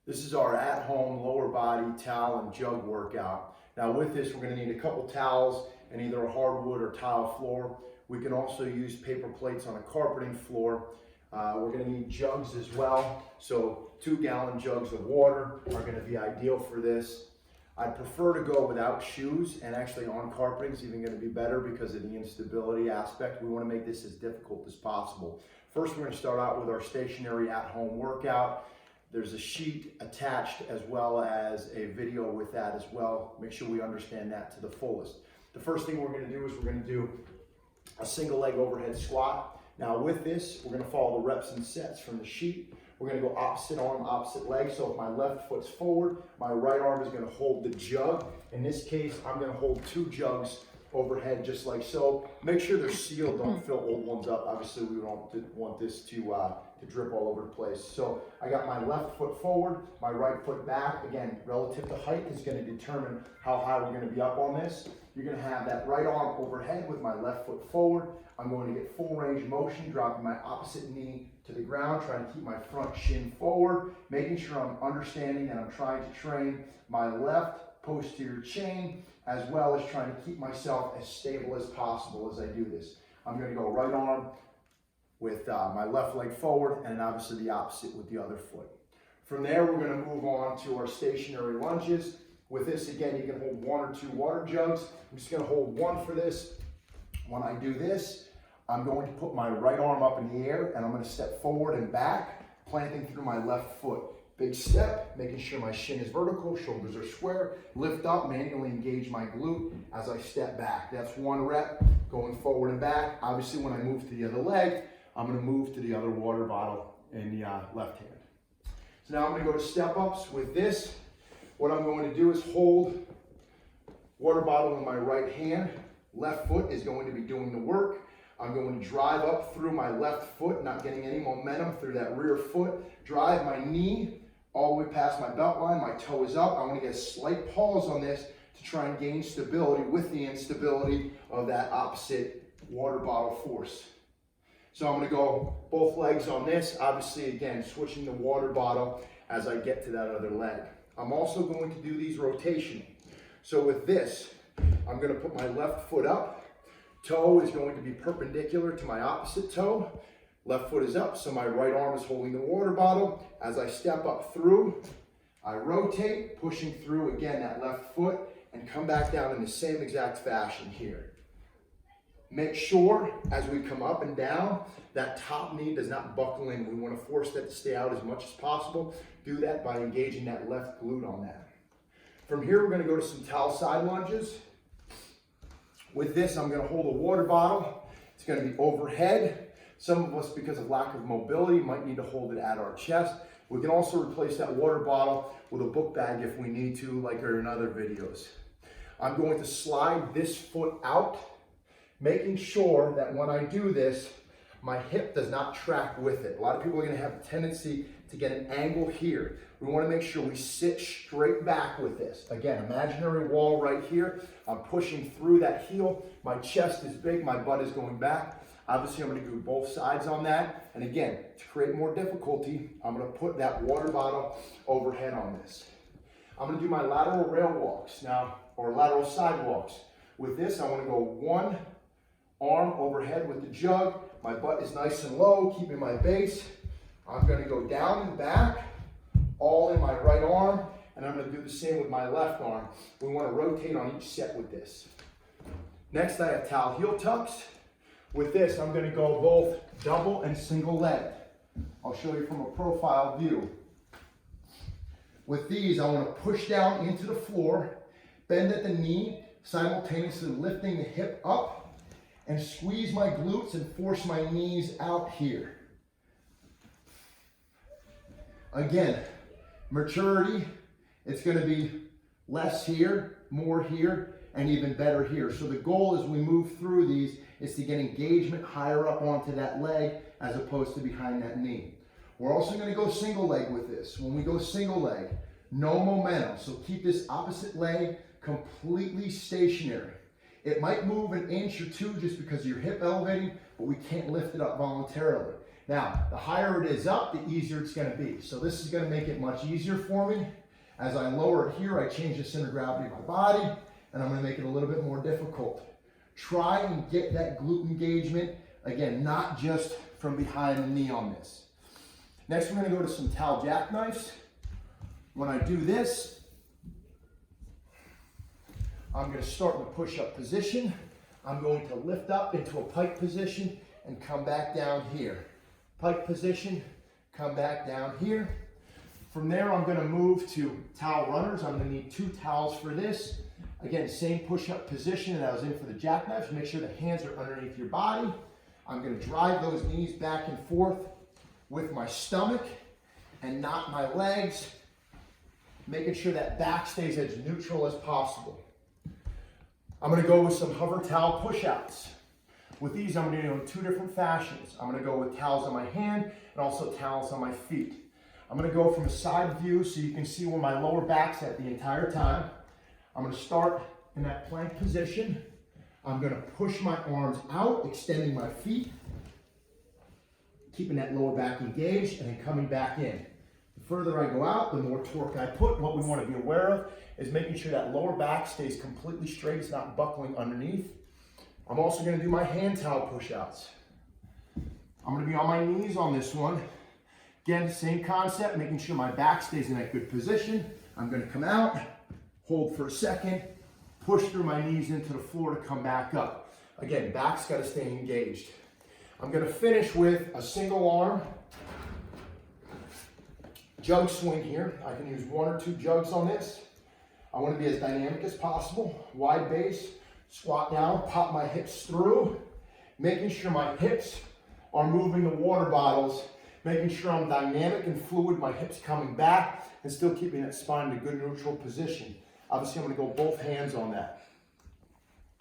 This is our at-home lower body towel and jug workout. Now with this, we're going to need a couple towels and either a hardwood or tile floor. We can also use paper plates on a carpeting floor. We're going to need jugs as well. So 2-gallon jugs of water are going to be ideal for this. I prefer to go without shoes, and actually on carpeting is even going to be better because of the instability aspect. We want to make this as difficult as possible. First, we're going to start out with our stationary at-home workout. There's a sheet attached as well as a video with that as well. Make sure we understand that to the fullest. The first thing we're going to do is we're going to do a single leg overhead squat. Now with this, we're going to follow the reps and sets from the sheet. We're going to go opposite arm, opposite leg. So if my left foot's forward, my right arm is going to hold the jug. In this case, I'm going to hold 2 jugs overhead just like so. Make sure they're sealed, don't fill old ones up. Obviously we don't want this to drip all over the place. So I got my left foot forward, my right foot back. Again, relative to height is going to determine how high we're going to be up on this. You're going to have that right arm overhead with my left foot forward. I'm going to get full range of motion, dropping my opposite knee to the ground, trying to keep my front shin forward, making sure I'm understanding that I'm trying to train my left posterior chain, as well as trying to keep myself as stable as possible as I do this. I'm going to go right arm with my left leg forward, and obviously the opposite with the other foot. From there, we're going to move on to our stationary lunges. With this, again, you can hold 1 or 2 water jugs. I'm just going to hold 1 for this. When I do this, I'm going to put my right arm up in the air, and I'm going to step forward and back, planting through my left foot. Big step, making sure my shin is vertical, shoulders are square, lift up, manually engage my glute as I step back. That's 1 rep, going forward and back. Obviously, when I move to the other leg, I'm going to move to the other water bottle in the left hand. So now I'm going to go to step-ups. With this, what I'm going to do is hold water bottle in my right hand. Left foot is going to be doing the work. I'm going to drive up through my left foot, not getting any momentum through that rear foot. Drive my knee all the way past my belt line. My toe is up. I want to get a slight pause on this to try and gain stability with the instability of that opposite water bottle force. So I'm going to go both legs on this. Obviously, again, switching the water bottle as I get to that other leg. I'm also going to do these rotational. So with this, I'm going to put my left foot up. Toe is going to be perpendicular to my opposite toe. Left foot is up, so my right arm is holding the water bottle. As I step up through, I rotate, pushing through again that left foot, and come back down in the same exact fashion here. Make sure as we come up and down, that top knee does not buckle in. We want to force that to stay out as much as possible. Do that by engaging that left glute on that. From here, we're going to go to some towel side lunges. With this, I'm going to hold a water bottle. It's going to be overhead. Some of us, because of lack of mobility, might need to hold it at our chest. We can also replace that water bottle with a book bag if we need to, like in other videos. I'm going to slide this foot out, making sure that when I do this, my hip does not track with it. A lot of people are going to have a tendency to get an angle here. We want to make sure we sit straight back with this. Again, imaginary wall right here. I'm pushing through that heel. My chest is big, my butt is going back. Obviously, I'm going to do both sides on that. And again, to create more difficulty, I'm going to put that water bottle overhead on this. I'm going to do my lateral rail walks now, or lateral side walks. With this, I want to go 1 arm overhead with the jug. My butt is nice and low, keeping my base. I'm going to go down and back, all in my right arm, and I'm going to do the same with my left arm. We want to rotate on each set with this. Next, I have towel heel tucks. With this, I'm going to go both double and single leg. I'll show you from a profile view. With these, I want to push down into the floor, bend at the knee, simultaneously lifting the hip up, and squeeze my glutes and force my knees out here. Again, maturity, it's going to be less here, more here, and even better here. So the goal as we move through these is to get engagement higher up onto that leg as opposed to behind that knee. We're also going to go single leg with this. When we go single leg, no momentum. So keep this opposite leg completely stationary. It might move 1 inch or 2 just because of your hip elevating, but we can't lift it up voluntarily. Now, the higher it is up, the easier it's gonna be. So this is gonna make it much easier for me. As I lower it here, I change the center of gravity of my body, and I'm gonna make it a little bit more difficult. Try and get that glute engagement, again, not just from behind the knee on this. Next, we're gonna go to some towel jackknives. When I do this, I'm gonna start in the push-up position. I'm going to lift up into a pike position and come back down here. Pike position, come back down here. From there, I'm gonna move to towel runners. I'm gonna need 2 towels for this. Again, same push-up position that I was in for the jackknives. Make sure the hands are underneath your body. I'm gonna drive those knees back and forth with my stomach and not my legs, making sure that back stays as neutral as possible. I'm gonna go with some hover towel push-outs. With these, I'm gonna do in 2 different fashions. I'm gonna go with towels on my hand and also towels on my feet. I'm gonna go from a side view so you can see where my lower back's at the entire time. I'm gonna start in that plank position. I'm gonna push my arms out, extending my feet, keeping that lower back engaged, and then coming back in. The further I go out, the more torque I put. What we wanna be aware of is making sure that lower back stays completely straight, it's not buckling underneath. I'm also gonna do my hand towel push-outs. I'm gonna be on my knees on this one. Again, same concept, making sure my back stays in that good position. I'm gonna come out, hold for a second, push through my knees into the floor to come back up. Again, back's gotta stay engaged. I'm gonna finish with a single arm jug swing here. I can use 1 or 2 jugs on this. I wanna be as dynamic as possible. Wide base, squat down, pop my hips through, making sure my hips are moving the water bottles, making sure I'm dynamic and fluid, my hips coming back, and still keeping that spine in a good neutral position. Obviously, I'm gonna go both hands on that.